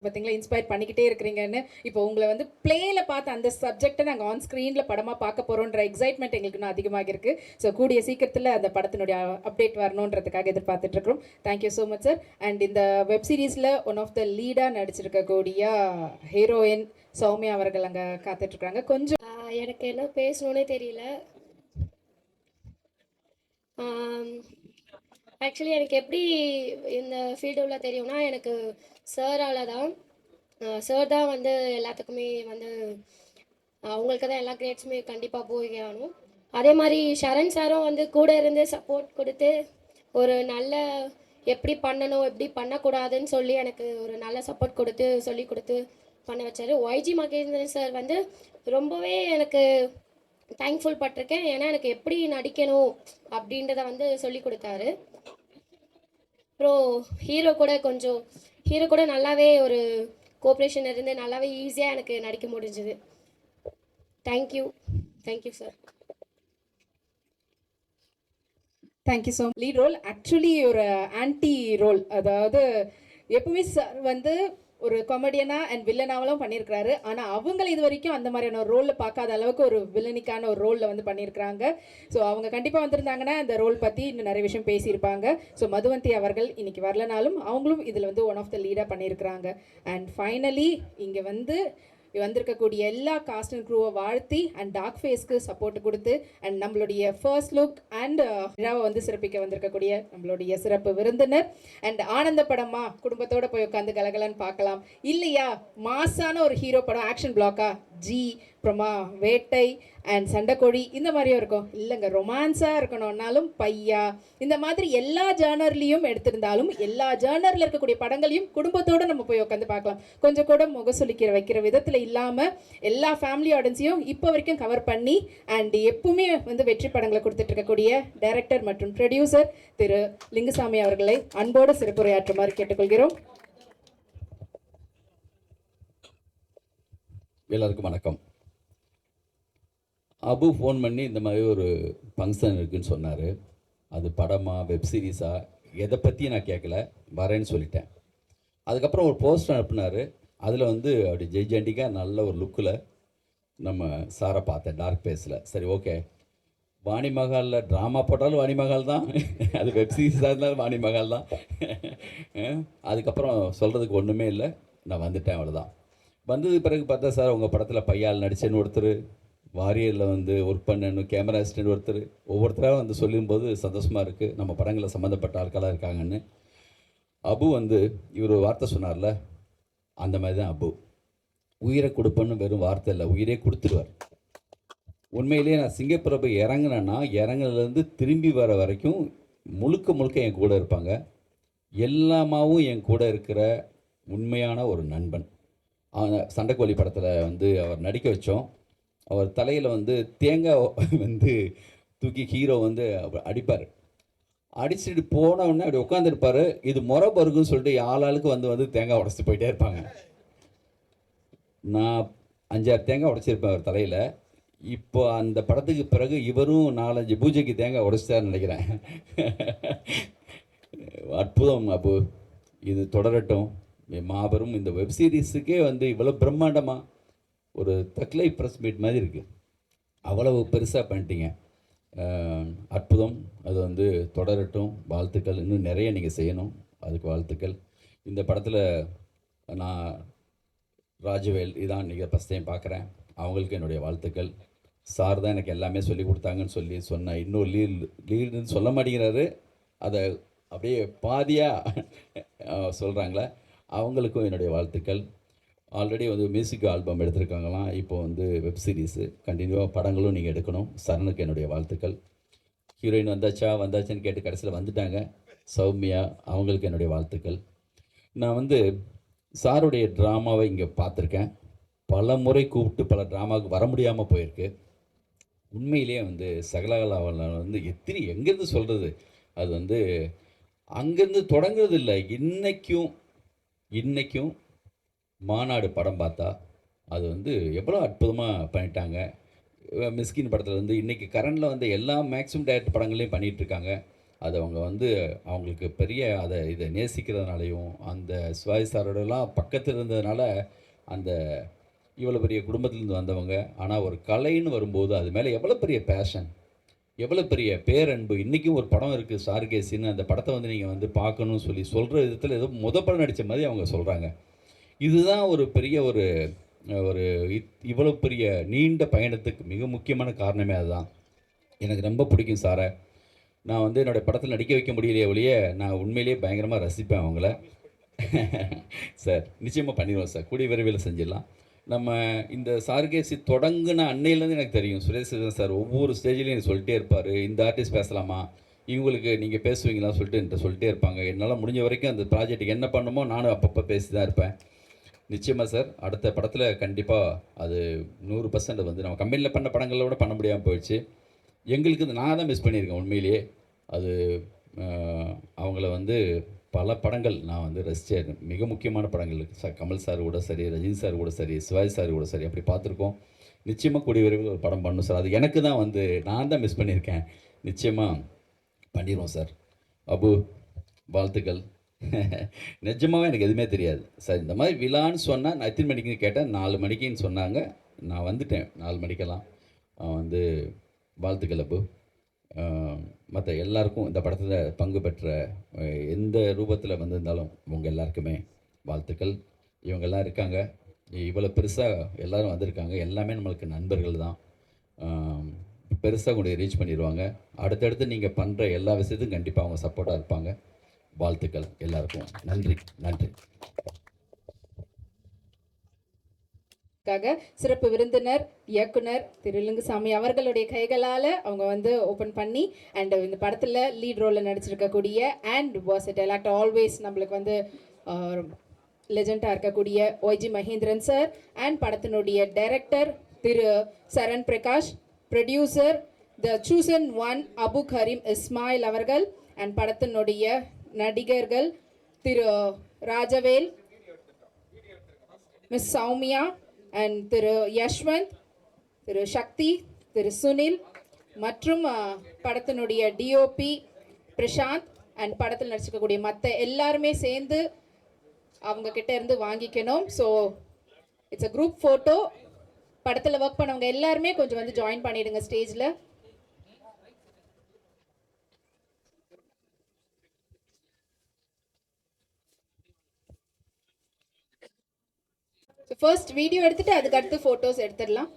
பார்த்தீங்களா இன்ஸ்பயர் பண்ணிக்கிட்டே இருக்கிறீங்கன்னு. இப்போ உங்களை வந்து பிளேயில் பார்த்து அந்த சப்ஜெக்டை நாங்கள் ஆன் ஸ்க்ரீனில் படமாக பார்க்க போகிறோன்ற எக்ஸைட்மெண்ட் எங்களுக்கு இன்னும் அதிகமாக இருக்குது. ஸோ கூடிய சீக்கிரத்தில் அந்த படத்தினுடைய அப்டேட் வரணுன்றதுக்காக எதிர்பார்த்துட்ருக்குறோம். Thank you so much sir. And இந்த வெப் சீரிஸில் ஒன் ஆஃப் த லீடாக நடிச்சிருக்கக்கூடிய ஹீரோயின் சௌமியா அவர்கள் அங்கே காத்துட்ருக்காங்க. கொஞ்சம் எனக்கு என்ன பேசணுன்னே தெரியல. ஆக்சுவலி எனக்கு எப்படி இந்த ஃபீல்டுள்ள தெரியும்னா, எனக்கு சாரால் தான். சார் தான் வந்து எல்லாத்துக்குமே வந்து அவங்களுக்கு தான் எல்லா கிரேட்ஸுமே கண்டிப்பாக போய் ஆகணும். அதே மாதிரி ஷரண் சாரும் வந்து கூட இருந்து சப்போர்ட் கொடுத்து ஒரு நல்ல எப்படி பண்ணணும் எப்படி பண்ணக்கூடாதுன்னு சொல்லி எனக்கு ஒரு நல்ல சப்போர்ட் கொடுத்து சொல்லி கொடுத்து பண்ண வச்சார். ஒய்ஜி மகேந்திரன் சார் வந்து ரொம்பவே எனக்கு தேங்க்ஃபுல் பட்டிருக்கேன். ஏன்னா எனக்கு எப்படி நடிக்கணும் அப்படின்றத வந்து சொல்லி கொடுத்தாரு. அப்புறம் ஹீரோ கூட நல்லாவே ஒரு கோஆப்ரேஷன் இருந்து நல்லாவே ஈஸியாக எனக்கு நடிக்க முடிஞ்சுது. Thank you sir. Thank you so lead role actually ஒரு ஆன்டி ரோல். அதாவது எப்பவுமே சார் வந்து ஒரு காமெடியனாக அண்ட் வில்லனாவெல்லாம் பண்ணியிருக்கிறாரு. ஆனால் அவங்கள இது வரைக்கும் அந்த மாதிரியான ஒரு ரோலில் பார்க்காத அளவுக்கு ஒரு வில்லனிக்கான ஒரு ரோலில் வந்து பண்ணியிருக்கிறாங்க. ஸோ அவங்க கண்டிப்பாக வந்திருந்தாங்கன்னா இந்த ரோல் பற்றி இன்னும் நிறைய விஷயம் பேசியிருப்பாங்க. ஸோ மதுவந்தி அவர்கள் இன்னைக்கு வரலனாலும் அவங்களும் இதில் வந்து ஒன் ஆஃப் த லீடாக பண்ணியிருக்கிறாங்க. அண்ட் ஃபைனலி இங்கே வந்திருக்கக்கூடிய எல்லா காஸ்ட் அண்ட் க்ரூவை வாழ்த்தி அண்ட் டார்க் ஃபேஸ்க்கு சப்போர்ட் கொடுத்து அண்ட் நம்மளுடைய ஃபர்ஸ்ட் லுக் அண்ட் விழாவை வந்து சிறப்பிக்க வந்திருக்கக்கூடிய நம்மளுடைய சிறப்பு விருந்தினர் அண்ட் ஆனந்த படமா குடும்பத்தோட போய் உட்காந்து கலகலன்னு பார்க்கலாம். இல்லையா மாசான ஒரு ஹீரோ படம் ஆக்ஷன் பிளாக்கா ஜி அப்புறமா வேட்டை அண்ட் சண்டைக்கோழி இந்த மாதிரியும் இருக்கும். இல்லைங்க ரொமான்ஸாக இருக்கணும்னாலும் பையா இந்த மாதிரி எல்லா ஜேர்னர்லேயும் எடுத்திருந்தாலும் எல்லா ஜேர்னரில் இருக்கக்கூடிய படங்களையும் குடும்பத்தோடு நம்ம போய் உட்காந்து பார்க்கலாம். கொஞ்சம் கூட முகசொலிக்கிற வைக்கிற விதத்தில் இல்லாமல் எல்லா ஃபேமிலி ஆடியன்ஸையும் இப்போ வரைக்கும் கவர் பண்ணி அண்ட் எப்பவுமே வந்து வெற்றி படங்களை கொடுத்துட்டு இருக்கக்கூடிய டைரக்டர் மற்றும் ப்ரொடியூசர் திரு லிங்குசாமி அவர்களை அன்போடு சிறப்புரையாற்றுமாறு கேட்டுக்கொள்கிறோம். எல்லாருக்கும் வணக்கம். அபு ஃபோன் பண்ணி இந்த மாதிரி ஒரு ஃபங்க்ஷன் இருக்குதுன்னு சொன்னார். அது படமாக வெப் சீரிஸாக எதை பற்றி நான் கேட்கல, வரேன்னு சொல்லிட்டேன். அதுக்கப்புறம் ஒரு போஸ்டர் அனுப்புனார். அதில் வந்து அப்படி ஜெய்ஜெண்டிக்காக நல்ல ஒரு லுக்கில் நம்ம சாரை பார்த்தேன் டார்க் ஃபேஸில். சரி ஓகே, வாணி மகாலில் ட்ராமா போட்டாலும் வாணி மகால் தான், அது வெப் சீரிஸாக இருந்தாலும் வாணி மகால் தான். அதுக்கப்புறம் சொல்கிறதுக்கு ஒன்றுமே இல்லை, நான் வந்துட்டேன், அவ்வளோதான். வந்தது பிறகு பார்த்தா சார் உங்கள் படத்தில் பையால் நடிச்சேன்னு ஒருத்தர், வாரியரில் வந்து ஒர்க் பண்ணணும் கேமரா அசிஸ்டன்ட் ஒருத்தர், ஒவ்வொருத்தராக வந்து சொல்லும்போது சந்தோஷமாக இருக்குது நம்ம படங்களில் சம்மந்தப்பட்ட ஆட்களாக இருக்காங்கன்னு. அபு வந்து இவர் ஒரு வார்த்தை சொன்னார்ல, அந்த மாதிரி தான் அபு. உயிரை கொடுப்பேன்னு வெறும் வார்த்தை இல்லை, உயிரே கொடுத்துருவார். உண்மையிலேயே நான் சிங்கப்பூரை இறங்கினேன்னா இறங்குனதுலேருந்து திரும்பி வர வரைக்கும் முழுக்க என் கூட இருப்பாங்க. எல்லாமாவும் என் கூட இருக்கிற உண்மையான ஒரு நண்பன். சண்டைக்கோழி படத்தில் வந்து அவர் நடிக்க வச்சோம். அவர் தலையில் வந்து தேங்காய் வந்து தூக்கி ஹீரோ வந்து அடிப்பார். அடிச்சுட்டு போனவுடனே அப்படி உட்காந்துருப்பார். இது முறை பருக்குன்னு சொல்லிட்டு ஆளாளுக்கு வந்து தேங்காய் உடச்சிட்டு போயிட்டே இருப்பாங்க. நான் 5-6 தேங்காய் உடச்சிருப்பேன் அவர் தலையில். இப்போ அந்த படத்துக்கு பிறகு இவரும் 4-5 பூஜைக்கு தேங்காய் உடச்சிட்டாருன்னு நினைக்கிறேன். அற்புதம் அபு, இது தொடரட்டும். மாபெரும் இந்த வெப் சீரிஸுக்கே வந்து இவ்வளோ பிரம்மாண்டமாக ஒரு தக்லை ப்ரெஸ் மீட் மாதிரி இருக்குது. அவ்வளவு பெருசாக பண்ணிட்டீங்க, அற்புதம். அது வந்து தொடரட்டும், வாழ்த்துக்கள். இன்னும் நிறைய நீங்கள் செய்யணும், அதுக்கு வாழ்த்துக்கள். இந்த படத்தில் நான் ராஜவேல் இதான் நீங்கள் ஃபஸ்ட் டைம் பார்க்குறேன், அவங்களுக்கு என்னுடைய வாழ்த்துக்கள். சார் தான் எனக்கு எல்லாமே சொல்லி கொடுத்தாங்கன்னு சொன்னேன். இன்னும் லீடுன்னு சொல்ல மாட்டேங்கிறாரு, அதை அப்படியே பாதியாக சொல்கிறாங்களே, அவங்களுக்கும் என்னுடைய வாழ்த்துக்கள். ஆல்ரெடி வந்து மியூசிக் ஆல்பம் எடுத்திருக்காங்களாம், இப்போ வந்து வெப் சீரிஸு கண்டினியூவாக படங்களும் நீங்கள் எடுக்கணும். சரணுக்கு என்னுடைய வாழ்த்துக்கள். ஹீரோயின் வந்தாச்சான்னு கேட்டு கடைசியில் வந்துட்டாங்க, சௌமியா, அவங்களுக்கு என்னுடைய வாழ்த்துக்கள். நான் வந்து சாருடைய ட்ராமாவை இங்கே பார்த்துருக்கேன். பல முறை கூப்பிட்டு பல ட்ராமாவுக்கு வர முடியாமல் போயிருக்கு. உண்மையிலேயே வந்து சகலகலாவில் வந்து எங்கேருந்து சொல்கிறது, அது வந்து அங்கேருந்து தொடங்குறது இல்லை. இன்றைக்கும் மாநாடு படம் பார்த்தா அது வந்து எவ்வளோ அற்புதமாக பண்ணிட்டாங்க. மிஸ்கின் படத்தில் வந்து இன்றைக்கி கரண்டில் வந்து எல்லா மேக்ஸிமம் டைரக்டர் படங்களையும் பண்ணிகிட்ருக்காங்க. அது அவங்க வந்து அவங்களுக்கு பெரிய இதை நேசிக்கிறதுனாலையும் அந்த சிவாஜி சாரோடலாம் பக்கத்தில் இருந்ததுனால அந்த இவ்வளோ பெரிய குடும்பத்திலேருந்து வந்தவங்க. ஆனால் ஒரு கலைன்னு வரும்போது அது மேலே எவ்வளோ பெரிய பேஷன், எவ்வளோ பெரிய பேரன்பு. இன்றைக்கும் ஒரு படம் இருக்குது சாருகேசின்னு, அந்த படத்தை வந்து நீங்கள் வந்து பார்க்கணும்னு சொல்கிற விதத்தில் ஏதோ படம் நடித்த மாதிரி அவங்க சொல்கிறாங்க. இதுதான் ஒரு பெரிய ஒரு ஒரு இவ்வளோ பெரிய நீண்ட பயணத்துக்கு மிக முக்கியமான காரணமே அதுதான். எனக்கு ரொம்ப பிடிக்கும் சாரை. நான் வந்து என்னோடய படத்தில் நடிக்க வைக்க முடியலையே ஒழிய நான் உண்மையிலேயே பயங்கரமாக ரசிப்பேன் அவங்கள. சார் நிச்சயமாக பண்ணிடுவோம் சார், கூடிய விரைவில் செஞ்சிடலாம். நம்ம இந்த சாருகேசி தொடங்குன அன்னையிலேருந்து எனக்கு தெரியும் சுரேஷ் சார் ஒவ்வொரு ஸ்டேஜ்லேயும் எனக்கு சொல்லிட்டே இருப்பார், இந்த ஆர்டிஸ்ட் பேசலாமா, இவங்களுக்கு நீங்கள் பேசுவீங்களா சொல்லிட்டு என்கிட்ட சொல்லிட்டே இருப்பாங்க. என்னால் முடிஞ்ச வரைக்கும் அந்த ப்ராஜெக்ட்டுக்கு என்ன பண்ணுமோ நானும் அப்பப்போ பேசி தான் இருப்பேன். நிச்சயமாக சார் அடுத்த படத்தில் கண்டிப்பாக அது 100% வந்து நம்ம கம்பெனியில் பண்ண படங்களை விட பண்ண முடியாமல் போயிடுச்சு. எங்களுக்கு நான் தான் மிஸ் பண்ணியிருக்கேன் உண்மையிலேயே. அது அவங்கள வந்து பல படங்கள் நான் வந்து ரசித்தேன். மிக முக்கியமான படங்கள் கமல் சார் கூட சரி, ரஜினி சார் கூட சரி, சிவாஜி சார் கூட சரி அப்படி பார்த்துருக்கோம். நிச்சயமாக கூடிய விரைவில் ஒரு படம் பண்ணணும் சார். அது எனக்கு தான் வந்து நான் தான் மிஸ் பண்ணியிருக்கேன். நிச்சயமாக பண்ணிடுவோம் சார். அபு வாழ்த்துக்கள். நிஜமாகவே எனக்கு எதுவுமே தெரியாது சார். இந்த மாதிரி விழான்னு சொன்னால் நான் எத்தனை மணிக்குன்னு கேட்டேன், 4 மணிக்குன்னு சொன்னாங்க. நான் வந்துட்டேன் 4 மணிக்கெல்லாம். வந்து வாழ்த்துக்கள் அபு. மற்ற எல்லாருக்கும் இந்த படத்தில் பங்கு பெற்ற எந்த ரூபத்தில் வந்திருந்தாலும் உங்கள் எல்லாருக்குமே வாழ்த்துக்கள். இவங்கெல்லாம் இருக்காங்க, இவ்வளோ பெருசாக எல்லோரும் வந்திருக்காங்க, எல்லாமே நம்மளுக்கு நண்பர்கள் தான். பெருசாக கூட ரீச் பண்ணிடுவாங்க. அடுத்தடுத்து நீங்கள் பண்ணுற எல்லா விஷயத்துக்கும் கண்டிப்பாக அவங்க சப்போர்ட்டாக இருப்பாங்க. வாழ்த்துக்கள் எல்லாருக்கும். நன்றி நன்றி. சிறப்பு விருந்தினர் இயக்குனர் திரு லிங்குசாமி அவர்களுடைய கைகளால் அவங்க வந்து ஓப்பன் பண்ணி அண்ட் இந்த படத்தில் லீட் ரோலில் நடிச்சிருக்கக்கூடிய அண்ட் வாசடைல் ஆக்டர் ஆல்வேஸ் நம்மளுக்கு வந்து லெஜெண்டாக இருக்கக்கூடிய ஒய்ஜி மகேந்திரன் சார் அண்ட் படத்தினுடைய டைரக்டர் திரு சரண் பிரகாஷ், ப்ரொடியூசர் த சூசன் ஒன் அபு கரீம் இஸ்மாயில் அவர்கள் அண்ட் படத்தினுடைய நடிகர்கள் திரு ராஜவேல், மிஸ் சௌமியா அண்ட் திரு யஷ்வந்த், திரு சக்தி, திரு சுனில் மற்றும் படத்தினுடைய டிஓபி பிரசாந்த் அண்ட் படத்தில் நடிச்சிருக்கக்கூடிய மற்ற எல்லாருமே சேர்ந்து அவங்க கிட்ட இருந்து வாங்கிக்கணும். So it's a group photo. படத்தில் ஒர்க் பண்ணவங்க எல்லாருமே கொஞ்சம் வந்து ஜாயின் பண்ணிடுங்க ஸ்டேஜில். ஃபர்ஸ்ட் வீடியோ எடுத்துட்டு அதுக்கு அடுத்து ஃபோட்டோஸ் எடுத்துடலாம்.